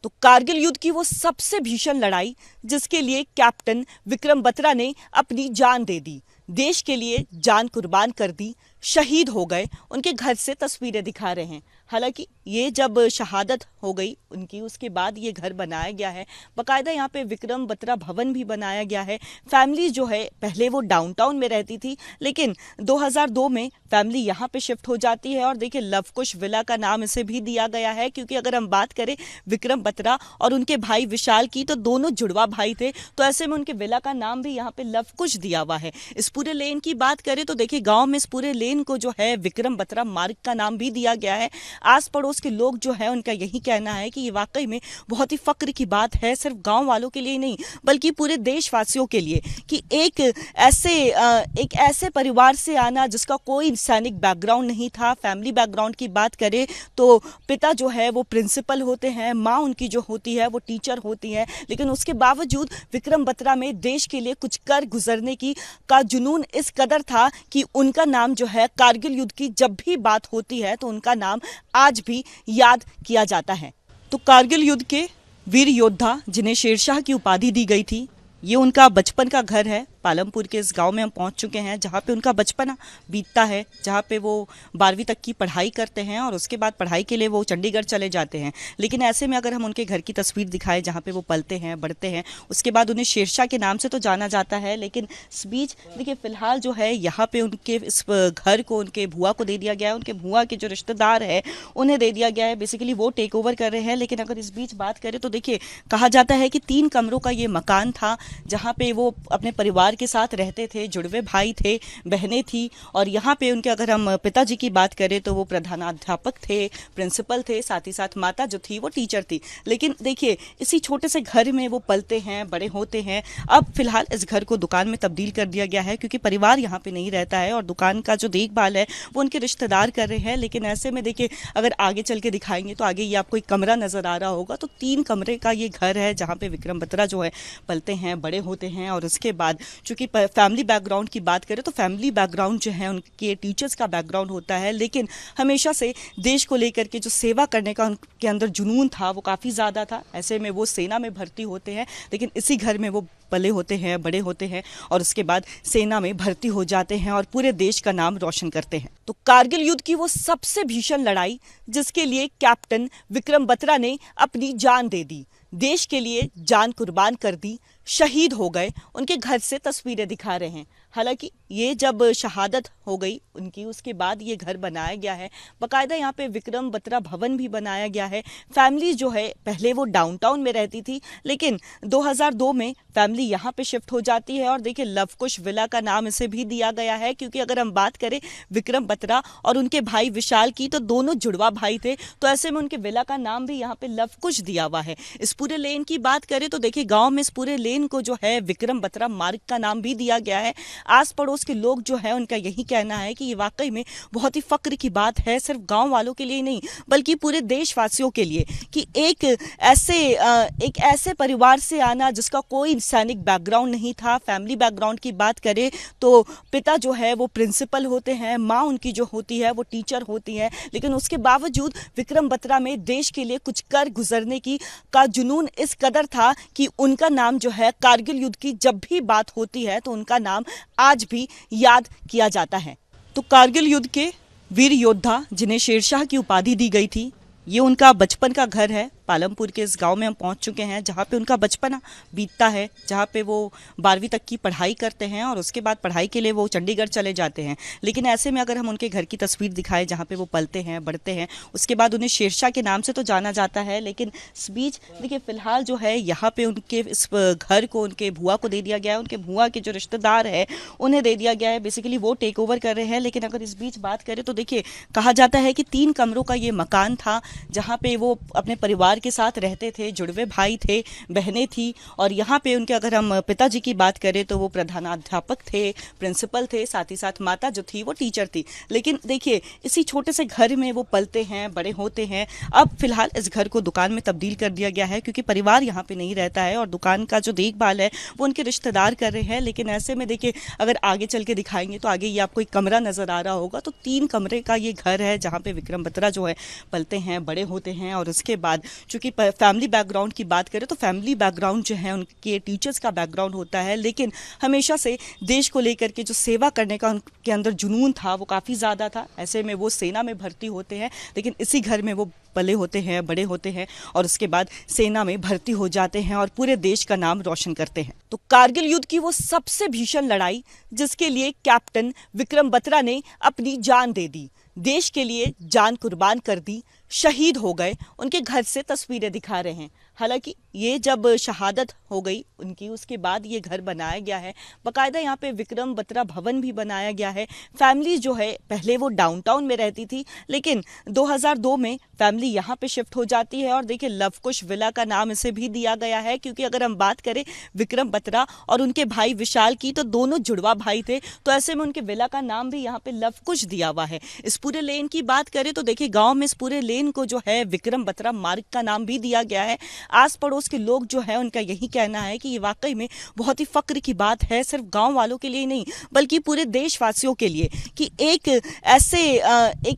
तो कारगिल युद्ध की वो सबसे भीषण लड़ाई जिसके लिए कैप्टन विक्रम बत्रा ने अपनी जान दे दी, देश के लिए जान कुर्बान कर दी, शहीद हो गए, उनके घर से तस्वीरें दिखा रहे हैं। हालांकि ये जब शहादत हो गई उनकी, उसके बाद ये घर बनाया गया है, बाकायदा यहाँ पे विक्रम बत्रा भवन भी बनाया गया है। फैमिली जो है पहले वो डाउनटाउन में रहती थी, लेकिन 2002 में फैमिली यहाँ पे शिफ्ट हो जाती है। और देखिए लवकुश विला का नाम इसे भी दिया गया है, क्योंकि अगर हम बात करें विक्रम बत्रा और उनके भाई विशाल की, तो दोनों जुड़वा भाई थे, तो ऐसे में उनके विला का नाम भी यहाँ पे लवकुश दिया हुआ है। इस पूरे लेन की बात करें तो देखिए गाँव में इस पूरे लेन को जो है विक्रम बत्रा मार्ग का नाम भी दिया गया है। आस पड़ोस के लोग जो है उनका यही कहना है कि ये वाकई में बहुत ही फक्र की बात है, सिर्फ गांव वालों के लिए नहीं बल्कि पूरे देशवासियों के लिए, कि एक ऐसे परिवार से आना जिसका कोई सैनिक बैकग्राउंड नहीं था। फैमिली बैकग्राउंड की बात करें तो पिता जो है वो प्रिंसिपल होते हैं, माँ उनकी जो होती है वो टीचर होती है, लेकिन उसके बावजूद विक्रम बत्रा में देश के लिए कुछ कर गुजरने की का जुनून इस कदर था कि उनका नाम जो है कारगिल युद्ध की जब भी बात होती है तो उनका नाम आज भी याद किया जाता है। तो कारगिल युद्ध के वीर योद्धा जिन्हें शेरशाह की उपाधि दी गई थी, ये उनका बचपन का घर है। पालमपुर के इस गांव में हम पहुंच चुके हैं जहां पे उनका बचपना बीतता है, जहां पे वो 12वीं तक की पढ़ाई करते हैं और उसके बाद पढ़ाई के लिए वो चंडीगढ़ चले जाते हैं। लेकिन ऐसे में अगर हम उनके घर की तस्वीर दिखाएं जहां पे वो पलते हैं बढ़ते हैं, उसके बाद उन्हें शेरशाह के नाम से तो जाना जाता है, लेकिन इस बीच देखिए फिलहाल जो है यहाँ पे उनके इस घर को उनके भुआ को दे दिया गया है। उनके भुआ के जो रिश्तेदार है उन्हें दे दिया गया है, बेसिकली वो टेक ओवर कर रहे हैं। लेकिन अगर इस बीच बात करें तो देखिए कहा जाता है कि 3 कमरों का ये मकान था जहाँ पे वो अपने परिवार के साथ रहते थे, जुड़वे भाई थे, बहनें थी। और यहाँ पे उनके अगर हम पिताजी की बात करें तो वो प्रधानाध्यापक थे, प्रिंसिपल थे, साथ ही साथ माता जो थी वो टीचर थी। लेकिन देखिए इसी छोटे से घर में वो पलते हैं, बड़े होते हैं। अब फिलहाल इस घर को दुकान में तब्दील कर दिया गया है, क्योंकि परिवार यहाँ पे नहीं रहता है और दुकान का जो देखभाल है वो उनके रिश्तेदार कर रहे हैं। लेकिन ऐसे में देखिए अगर आगे चल के दिखाएंगे तो आगे ये आपको एक कमरा नजर आ रहा होगा, तो 3 कमरे का ये घर है जहाँ पे विक्रम बत्रा जो है पलते हैं, बड़े होते हैं। और उसके बाद चूंकि फैमिली बैकग्राउंड की बात करें तो फैमिली बैकग्राउंड जो है उनके टीचर्स का बैकग्राउंड होता है, लेकिन हमेशा से देश को लेकर के जो सेवा करने का उनके अंदर जुनून था वो काफ़ी ज़्यादा था। ऐसे में वो सेना में भर्ती होते हैं, लेकिन इसी घर में वो पले होते हैं, बड़े होते हैं और उसके बाद सेना में भर्ती हो जाते हैं और पूरे देश का नाम रोशन करते हैं। तो कारगिल युद्ध की वो सबसे भीषण लड़ाई जिसके लिए कैप्टन विक्रम बत्रा ने अपनी जान दे दी, देश के लिए जान कुर्बान कर दी, शहीद हो गए, उनके घर से तस्वीरें दिखा रहे हैं। हालांकि ये जब शहादत हो गई उनकी, उसके बाद ये घर बनाया गया है, बाकायदा यहाँ पे विक्रम बत्रा भवन भी बनाया गया है। फैमिली जो है पहले वो डाउनटाउन में रहती थी, लेकिन 2002 में फैमिली यहाँ पे शिफ्ट हो जाती है। और देखिए लवकुश विला का नाम इसे भी दिया गया है, क्योंकि अगर हम बात करें विक्रम बत्रा और उनके भाई विशाल की, तो दोनों जुड़वा भाई थे, तो ऐसे में उनके विला का नाम भी यहाँ पे लवकुश दिया हुआ है। इस पूरे लेन की बात करें तो देखिए गाँव में इस पूरे लेन को जो है विक्रम बत्रा मार्ग का नाम भी दिया गया है। आस पड़ोस के लोग जो है उनका यही कहना है कि ये वाकई में बहुत ही फक्र की बात है, सिर्फ गांव वालों के लिए नहीं बल्कि पूरे देशवासियों के लिए, कि एक ऐसे परिवार से आना जिसका कोई सैनिक बैकग्राउंड नहीं था। फैमिली बैकग्राउंड की बात करें तो पिता जो है वो प्रिंसिपल होते हैं, माँ उनकी जो होती है वो टीचर होती है, लेकिन उसके बावजूद विक्रम बत्रा में देश के लिए कुछ कर गुजरने की का जुनून इस कदर था कि उनका नाम जो है कारगिल युद्ध की जब भी बात होती है तो उनका नाम आज भी याद किया जाता है। तो कारगिल युद्ध के वीर योद्धा जिन्हें शेरशाह की उपाधि दी गई थी, ये उनका बचपन का घर है। पालमपुर के इस गांव में हम पहुंच चुके हैं जहां पे उनका बचपना बीतता है, जहां पे वो 12वीं तक की पढ़ाई करते हैं और उसके बाद पढ़ाई के लिए वो चंडीगढ़ चले जाते हैं। लेकिन ऐसे में अगर हम उनके घर की तस्वीर दिखाएं जहां पे वो पलते हैं, बढ़ते हैं, उसके बाद उन्हें शेरशाह के नाम से तो जाना जाता है, लेकिन इस बीच देखिए फिलहाल जो है यहाँ पे उनके इस घर को उनके भुआ को दे दिया गया है। उनके भुआ के जो रिश्तेदार है उन्हें दे दिया गया है, बेसिकली वो टेक ओवर कर रहे हैं। लेकिन अगर इस बीच बात करें तो देखिए कहा जाता है कि 3 कमरों का ये मकान था जहाँ पे वो अपने परिवार के साथ रहते थे, जुड़वे भाई थे, बहनें थी। और यहाँ पे उनके अगर हम पिताजी की बात करें तो वो प्रधानाध्यापक थे, प्रिंसिपल थे, साथ ही साथ माता जो थी वो टीचर थी। लेकिन देखिए इसी छोटे से घर में वो पलते हैं, बड़े होते हैं। अब फिलहाल इस घर को दुकान में तब्दील कर दिया गया है, क्योंकि परिवार यहाँ पे नहीं रहता है और दुकान का जो देखभाल है वो उनके रिश्तेदार कर रहे हैं। लेकिन ऐसे में देखिए अगर आगे चल के दिखाएंगे तो आगे ये आपको एक कमरा नजर आ रहा होगा, तो 3 कमरे का ये घर है जहाँ पे विक्रम बत्रा जो है पलते हैं, बड़े होते हैं। और उसके बाद चूंकि फैमिली बैकग्राउंड की बात करें तो फैमिली बैकग्राउंड जो है उनके टीचर्स का बैकग्राउंड होता है, लेकिन हमेशा से देश को लेकर के जो सेवा करने का उनके अंदर जुनून था वो काफ़ी ज़्यादा था। ऐसे में वो सेना में भर्ती होते हैं, लेकिन इसी घर में वो पले होते हैं, बड़े होते हैं और उसके बाद सेना में भर्ती हो जाते हैं और पूरे देश का नाम रोशन करते हैं। तो कारगिल युद्ध की वो सबसे भीषण लड़ाई जिसके लिए कैप्टन विक्रम बत्रा ने अपनी जान दे दी, देश के लिए जान कुर्बान कर दी, शहीद हो गए, उनके घर से तस्वीरें दिखा रहे हैं। हालांकि ये जब शहादत हो गई उनकी, उसके बाद ये घर बनाया गया है, बाकायदा यहाँ पे विक्रम बत्रा भवन भी बनाया गया है। फैमिली जो है पहले वो डाउनटाउन में रहती थी, लेकिन 2002 में फैमिली यहाँ पे शिफ्ट हो जाती है और देखिए लवकुश विला का नाम इसे भी दिया गया है, क्योंकि अगर हम बात करें विक्रम बत्रा और उनके भाई विशाल की तो दोनों जुड़वा भाई थे, तो ऐसे में उनके विला का नाम भी यहाँ पे लवकुश दिया हुआ है। इस पूरे लेन की बात करें तो देखिए गाँव में इस पूरे लेन को जो है विक्रम बत्रा मार्ग का नाम भी दिया गया है। आस पड़ोस के लोग जो है उनका यही कहना है कि ये वाकई में बहुत ही फक्र की बात है, सिर्फ गांव वालों के लिए नहीं बल्कि पूरे देशवासियों के लिए, कि एक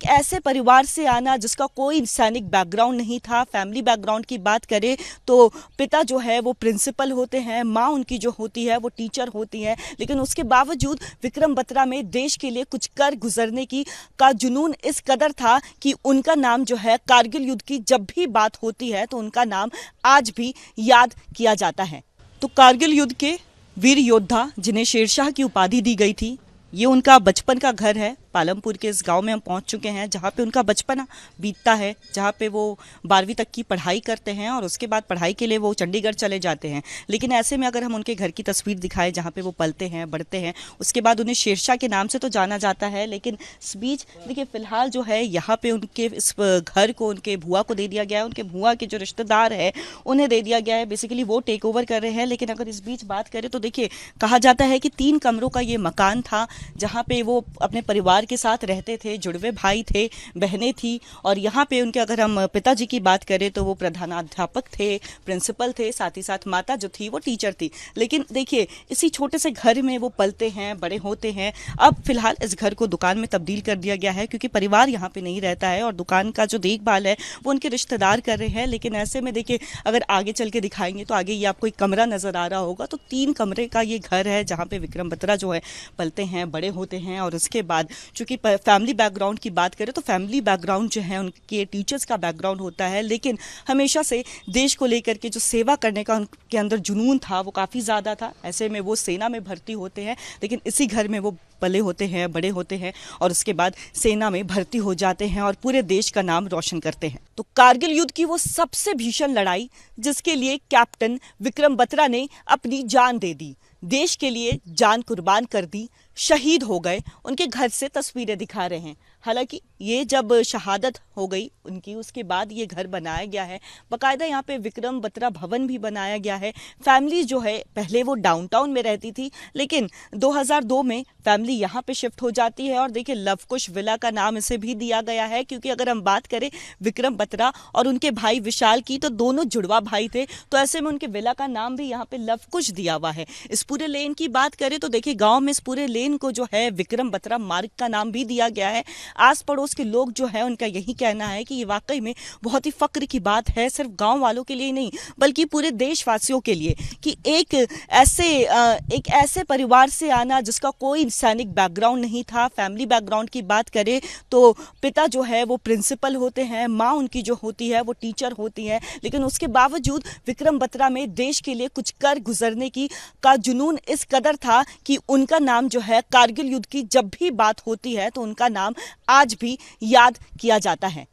ऐसे परिवार से आना जिसका कोई सैनिक बैकग्राउंड नहीं था। फैमिली बैकग्राउंड की बात करें तो पिता जो है वो प्रिंसिपल होते हैं, माँ उनकी जो होती है वो टीचर होती है, लेकिन उसके बावजूद विक्रम बत्रा में देश के लिए कुछ कर गुजरने की का जुनून इस कदर था कि उनका नाम जो है कारगिल युद्ध की जब भी बात होती है तो उनका नाम आज भी याद किया जाता है। तो कारगिल युद्ध के वीर योद्धा जिन्हें शेरशाह की उपाधि दी गई थी, ये उनका बचपन का घर है। पालमपुर के इस गांव में हम पहुंच चुके हैं जहां पे उनका बचपन बीतता है, जहां पे वो 12वीं तक की पढ़ाई करते हैं और उसके बाद पढ़ाई के लिए वो चंडीगढ़ चले जाते हैं। लेकिन ऐसे में अगर हम उनके घर की तस्वीर दिखाएं जहां पे वो पलते हैं, बढ़ते हैं, उसके बाद उन्हें शेरशाह के नाम से तो जाना जाता है, लेकिन इस बीच देखिए फिलहाल जो है यहाँ पे उनके इस घर को उनके भुआ को दे दिया गया है। उनके भुआ के जो रिश्तेदार है उन्हें दे दिया गया है, बेसिकली वो टेक ओवर कर रहे हैं। लेकिन अगर इस बीच बात करें तो देखिए कहा जाता है कि 3 कमरों का ये मकान था जहाँ पे वो अपने परिवार के साथ रहते थे, जुड़वे भाई थे, बहनें थी और यहाँ पे उनके अगर हम पिताजी की बात करें तो वो प्रधानाध्यापक थे, प्रिंसिपल थे, साथ ही साथ माता जो थी वो टीचर थी। लेकिन देखिए इसी छोटे से घर में वो पलते हैं, बड़े होते हैं। अब फिलहाल इस घर को दुकान में तब्दील कर दिया गया है क्योंकि परिवार यहाँ पे नहीं रहता है और दुकान का जो देखभाल है वो उनके रिश्तेदार कर रहे हैं। लेकिन ऐसे में देखिए अगर आगे चल के दिखाएंगे तो आगे ये आपको एक कमरा नजर आ रहा होगा, तो 3 कमरे का ये घर है जहाँ पे विक्रम बत्रा जो है पलते हैं, बड़े होते हैं और उसके बाद चूंकि फैमिली बैकग्राउंड की बात करें तो फैमिली बैकग्राउंड जो है उनके टीचर्स का बैकग्राउंड होता है, लेकिन हमेशा से देश को लेकर के जो सेवा करने का उनके अंदर जुनून था वो काफ़ी ज़्यादा था। ऐसे में वो सेना में भर्ती होते हैं, लेकिन इसी घर में वो पले होते हैं, बड़े होते हैं और उसके बाद सेना में भर्ती हो जाते हैं और पूरे देश का नाम रोशन करते हैं। तो कारगिल युद्ध की वो सबसे भीषण लड़ाई जिसके लिए कैप्टन विक्रम बत्रा ने अपनी जान दे दी, देश के लिए जान कुर्बान कर दी, शहीद हो गए, उनके घर से तस्वीरें दिखा रहे हैं। हालांकि ये जब शहादत हो गई उनकी, उसके बाद ये घर बनाया गया है, बाकायदा यहाँ पे विक्रम बत्रा भवन भी बनाया गया है। फैमिली जो है पहले वो डाउनटाउन में रहती थी, लेकिन 2002 में फैमिली यहाँ पे शिफ्ट हो जाती है और देखिए लवकुश विला का नाम इसे भी दिया गया है, क्योंकि अगर हम बात करें विक्रम बत्रा और उनके भाई विशाल की तो दोनों जुड़वा भाई थे, तो ऐसे में उनके विला का नाम भी यहाँ पे लवकुश दिया हुआ है। इस पूरे लेन की बात करें तो देखिए गाँव में इस पूरे लेन को जो है विक्रम बत्रा मार्ग का नाम भी दिया गया है। आस पड़ोस के लोग जो है उनका यही कहना है कि ये वाकई में बहुत ही फक्र की बात है, सिर्फ गांव वालों के लिए नहीं बल्कि पूरे देशवासियों के लिए, कि एक ऐसे परिवार से आना जिसका कोई सैनिक बैकग्राउंड नहीं था। फैमिली बैकग्राउंड की बात करें तो पिता जो है वो प्रिंसिपल होते हैं, माँ उनकी जो होती है वो टीचर होती है, लेकिन उसके बावजूद विक्रम बत्रा में देश के लिए कुछ कर गुजरने की का जुनून इस कदर था कि उनका नाम जो है कारगिल युद्ध की जब भी बात होती है तो उनका नाम आज भी याद किया जाता है।